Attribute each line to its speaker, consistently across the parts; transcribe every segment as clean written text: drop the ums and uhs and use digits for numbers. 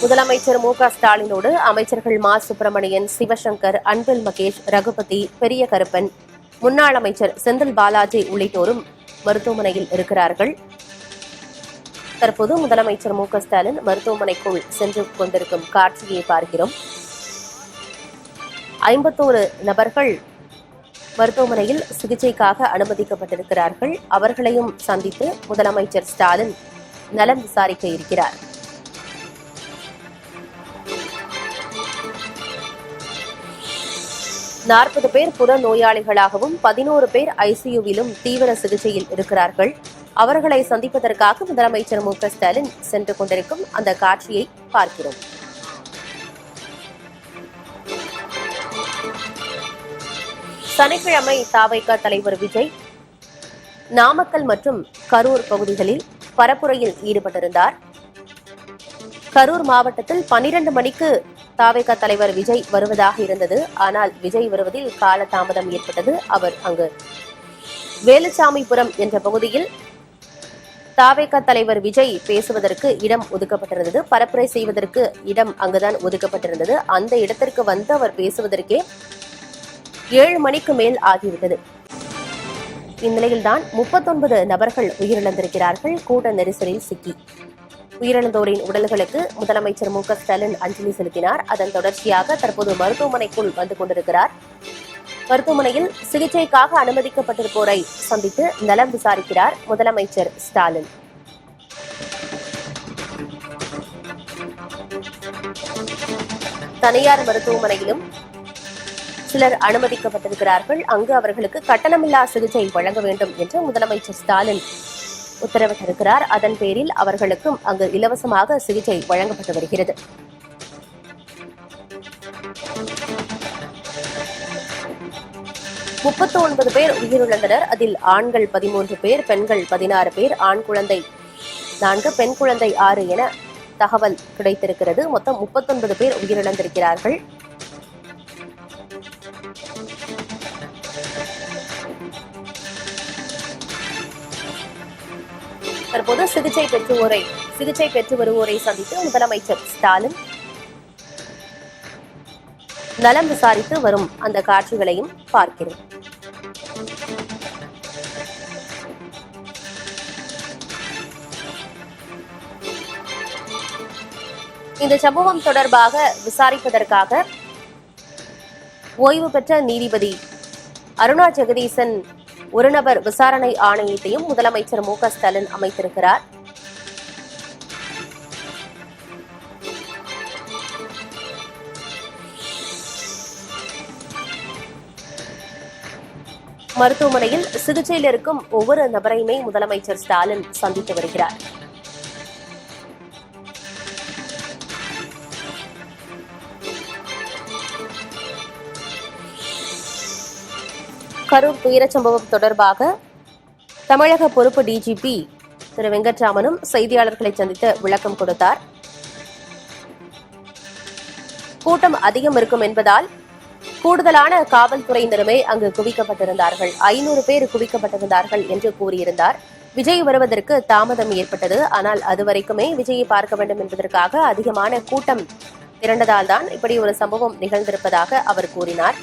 Speaker 1: முதலமைச்சர் மு.க.ஸ்டாலினோடு அமைச்சர்கள் மா. சுப்பிரமணியன், சிவசங்கர், அன்பில் மகேஷ், ரகுபதி, பெரிய கருப்பன், முன்னாள் அமைச்சர் செந்தில் பாலாஜி உள்ளிட்டோரும் மருத்துவமனையில் இருக்கிறார்கள். தற்போது முதலமைச்சர் மு.க.ஸ்டாலின் மருத்துவமனைக்குள் சென்று கொண்டிருக்கும் காட்சியை பார்க்கிறோம். 51 நபர்கள் மருத்துவமனையில் சிகிச்சைக்காக அனுமதிக்கப்பட்டிருக்கிறார்கள். அவர்களையும் சந்தித்து முதலமைச்சர் ஸ்டாலின் நலம் விசாரிக்க இருக்கிறார். நாற்பது பேர் புற நோயாளிகளாகவும் 11 பேர் ஐசியூவிலும் தீவிர சிகிச்சையில் இருக்கிறார்கள். அவர்களை சந்திப்பதற்காக முதலமைச்சர் மு.க.ஸ்டாலின் சென்று கொண்டிருக்கும் அந்த காட்சியை பார்க்கிறோம். சனிக்கிழமை தவிக தலைவர் விஜய் நாமக்கல் மற்றும் கரூர் பகுதிகளில் பரப்புரையில் ஈடுபட்டிருந்தார். கரூர் மாவட்டத்தில் 12 மணிக்கு தவிக தலைவர் விஜய் வருவதாக இருந்தது. ஆனால் விஜய் வருவதில் காலதாமதம் ஏற்பட்டது. அவர் அங்கு வேலுச்சாமிபுரம் என்ற பகுதியில் தவிக தலைவர் விஜய் பேசுவதற்கு இடம் ஒதுக்கப்பட்டிருந்தது. பரப்புரை செய்வதற்கு இடம் அங்குதான் ஒதுக்கப்பட்டிருந்தது. அந்த இடத்திற்கு வந்து அவர் பேசுவதற்கே 7 மணிக்கு மேல் ஆகிவிட்டது. இந்நிலையில்தான் 39 நபர்கள் உயிரிழந்திருக்கிறார்கள். கூட்ட நெரிசலில் சிக்கி உயிரிழந்தோரின் உடல்களுக்கு முதலமைச்சர் மு.க.ஸ்டாலின் அஞ்சலி செலுத்தினார். அதன் தொடர்ச்சியாக தற்போது மருத்துவமனைக்குள் வந்து கொண்டிருக்கிறார். மருத்துவமனையில் சிகிச்சைக்காக அனுமதிக்கப்பட்டிருப்போரை சந்தித்து நலம் விசாரிக்கிறார் முதலமைச்சர் ஸ்டாலின். தனியார் மருத்துவமனையிலும் சிலர் அனுமதிக்கப்பட்டிருக்கிறார்கள். அங்கு அவர்களுக்கு கட்டணமில்லா சிகிச்சை வழங்க வேண்டும் என்று முதலமைச்சர் ஸ்டாலின் உத்தரவிட்டிருக்கிறார். அதன் பேரில் அவர்களுக்கும் அங்கு இலவசமாக சிகிச்சை வழங்கப்பட்டு வருகிறது. முப்பத்தி பேர் உயிரிழந்தனர். அதில் ஆண்கள் 13 பேர், பெண்கள் 16 பேர், ஆண் குழந்தை 4, பெண் குழந்தை 6 என தகவல் கிடைத்திருக்கிறது. மொத்தம் 39 பேர் உயிரிழந்திருக்கிறார்கள். தற்போது சிகிச்சை பெற்று வருவோரை சந்தித்து முதலமைச்சர் ஸ்டாலின் நலம் விசாரித்து வரும் அந்த காட்சிகளையும் பார்க்கிறோம். இந்த சம்பவம் தொடர்பாக விசாரிப்பதற்காக ஓய்வு பெற்ற நீதிபதி அருணா ஜெகதீசன் ஒரு நபர் விசாரணை ஆணையத்தையும் முதலமைச்சர் மு.க.ஸ்டாலின் அமைத்திருக்கிறார். மருத்துவமனையில் சிகிச்சையில் இருக்கும் ஒவ்வொரு நபரையுமே முதலமைச்சர் ஸ்டாலின் சந்தித்து வருகிறார். கரூர் துயரச் சம்பவம் தொடர்பாக தமிழக பொறுப்பு டிஜிபி திரு வெங்கட்ராமனும் செய்தியாளர்களை சந்தித்து விளக்கம் கொடுத்தார். கூட்டம் அதிகம் இருக்கும் என்பதால் கூடுதலான காவல்துறையினருமே அங்கு குவிக்கப்பட்டிருந்தார்கள். 500 பேர் குவிக்கப்பட்டிருந்தார்கள் என்று கூறியிருந்தார். விஜய் வருவதற்கு தாமதம் ஏற்பட்டது. ஆனால் அதுவரைக்குமே விஜயை பார்க்க வேண்டும் என்பதற்காக அதிகமான கூட்டம் திரண்டதால் தான் இப்படி ஒரு சம்பவம் நிகழ்ந்திருப்பதாக அவர் கூறினார்.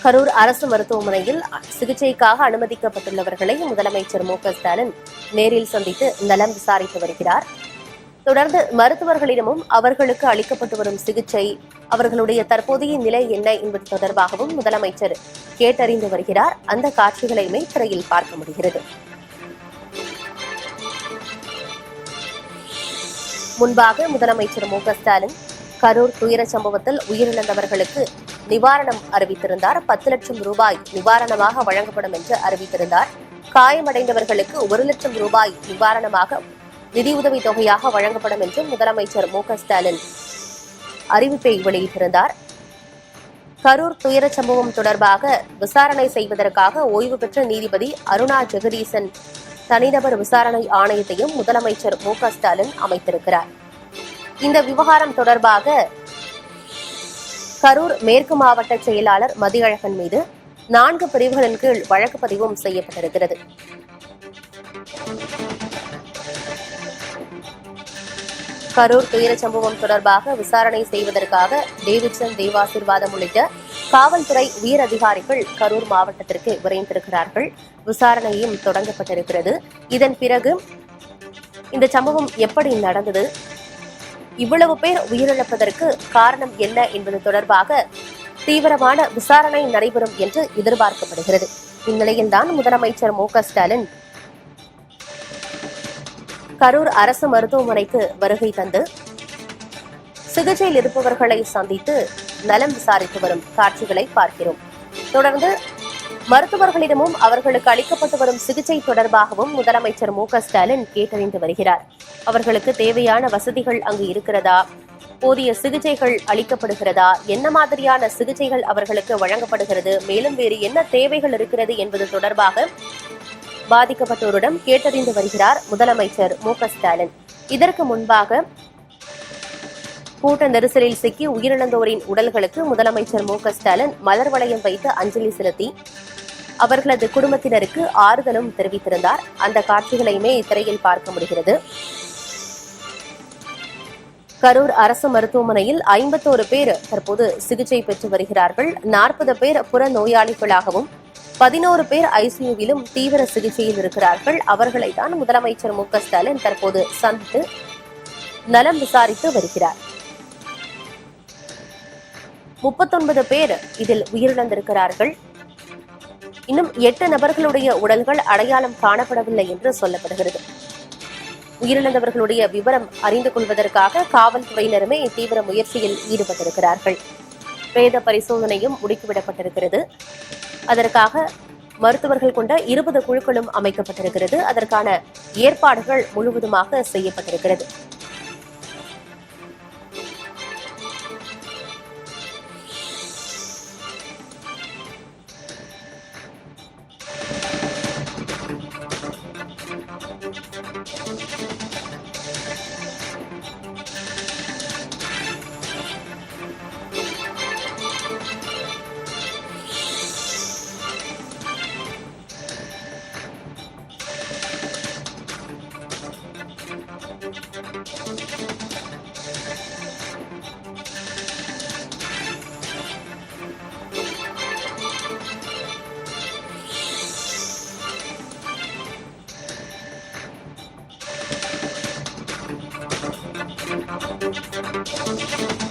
Speaker 1: கரூர் அரசு மருத்துவமனையில் சிகிச்சைக்காக அனுமதிக்கப்பட்டுள்ளவர்களை முதலமைச்சர் மு.க.ஸ்டாலின் நேரில் சந்தித்து நலம் விசாரித்து வருகிறார். தொடர்ந்து மருத்துவர்களிடமும் அவர்களுக்கு அளிக்கப்பட்டு வரும் சிகிச்சை, அவர்களுடைய தற்போதைய நிலை என்ன என்பது தொடர்பாகவும் முதலமைச்சர் கேட்டறிந்து வருகிறார். அந்த காட்சிகளையுமே திரையில் பார்க்க முடிகிறது. முன்பாக முதலமைச்சர் மு.க.ஸ்டாலின் கரூர் துயர சம்பவத்தில் உயிரிழந்தவர்களுக்கு நிவாரணம் அறிவித்திருந்தார். 10 லட்சம் ரூபாய் நிவாரணமாக வழங்கப்படும் என்று அறிவித்திருந்தார். காயமடைந்தவர்களுக்கு 1 லட்சம் ரூபாய் நிவாரணமாக நிதியுதவி தொகையாக வழங்கப்படும் என்று முதலமைச்சர் மு.க.ஸ்டாலின் அறிவிப்பை வெளியிட்டிருந்தார். கரூர் துயர சம்பவம் தொடர்பாக விசாரணை செய்வதற்காக ஓய்வு பெற்ற நீதிபதி அருணா ஜெகதீசன் தனிநபர் விசாரணை ஆணையத்தையும் முதலமைச்சர் மு.க.ஸ்டாலின் அமைத்திருக்கிறார். இந்த விவகாரம் தொடர்பாக கரூர் மேற்கு மாவட்ட செயலாளர் மதியழகன் மீது 4 பிரிவுகளின் கீழ் வழக்கு பதிவும் செய்யப்பட்டிருக்கிறது. கரூர் துயர சம்பவம் தொடர்பாக விசாரணை செய்வதற்காக டேவிட்சன், தேவாசீர்வாதம் உள்ளிட்ட காவல்துறை உயர் அதிகாரிகள் கரூர் மாவட்டத்திற்கு விரைந்திருக்கிறார்கள். விசாரணையும் தொடங்கப்பட்டிருக்கிறது. இதன் பிறகு இந்த சம்பவம் எப்படி நடந்தது, இவ்வளவு பேர் உயிரிழப்பதற்கு காரணம் என்ன என்பது தொடர்பாக தீவிரமான விசாரணை நடைபெறும் என்று எதிர்பார்க்கப்படுகிறது. இந்நிலையில்தான் முதலமைச்சர் மு.க.ஸ்டாலின் கரூர் அரசு மருத்துவமனைக்கு வருகை தந்து சிகிச்சையில் இருப்பவர்களை சந்தித்து நலம் விசாரித்து வரும் காட்சிகளை பார்க்கிறோம். தொடர்ந்து மருத்துவர்களிடமும் அவர்களுக்கு அளிக்கப்பட்டு வரும் சிகிச்சை தொடர்பாகவும் முதலமைச்சர் மு.க.ஸ்டாலின் கேட்டறிந்து வருகிறார். அவர்களுக்கு தேவையான வசதிகள் அங்கு இருக்கிறதா, போதிய சிகிச்சைகள் அளிக்கப்படுகிறதா, என்ன மாதிரியான சிகிச்சைகள் அவர்களுக்கு வழங்கப்படுகிறது, மேலும் வேறு என்ன தேவைகள் இருக்கிறது என்பது தொடர்பாக பாதிக்கப்பட்டோரிடம் கேட்டறிந்து வருகிறார் முதலமைச்சர் மு.க.ஸ்டாலின். இதற்கு முன்பாக கூட்ட நெரிசலில் சிக்கி உயிரிழந்தோரின் உடல்களுக்கு முதலமைச்சர் மு.க.ஸ்டாலின் மலர் வளையம் வைத்து அஞ்சலி செலுத்தி அவர்களது குடும்பத்தினருக்கு ஆறுதலும் தெரிவித்திருந்தார். அந்த காட்சிகளையுமே இத்திரையில் பார்க்க முடிகிறது. கரூர் அரசு மருத்துவமனையில் 51 பேர் தற்போது சிகிச்சை பெற்று வருகிறார்கள். 40 பேர் புற நோயாளிகளாகவும் 11 பேர் ஐசியூவிலும் தீவிர சிகிச்சையில் இருக்கிறார்கள். அவர்களை தான் முதலமைச்சர் மு.க.ஸ்டாலின் தற்போது சந்தித்து நலம் விசாரித்து வருகிறார். 39 பேர் இதில் உயிரிழந்திருக்கிறார்கள். இன்னும் 8 நபர்களுடைய உடல்கள் அடையாளம் காணப்படவில்லை என்று சொல்லப்படுகிறது. உயிரிழந்தவர்களுடைய விவரம் அறிந்து கொள்வதற்காக காவல்துறையினருமே தீவிர முயற்சியில் ஈடுபட்டிருக்கிறார்கள். பிரேத பரிசோதனையும் முடுக்கிவிடப்பட்டிருக்கிறது. அதற்காக மருத்துவர்கள் கொண்ட 20 குழுக்களும் அமைக்கப்பட்டிருக்கிறது. அதற்கான ஏற்பாடுகள் முழுவதுமாக செய்யப்பட்டிருக்கிறது. Thank you.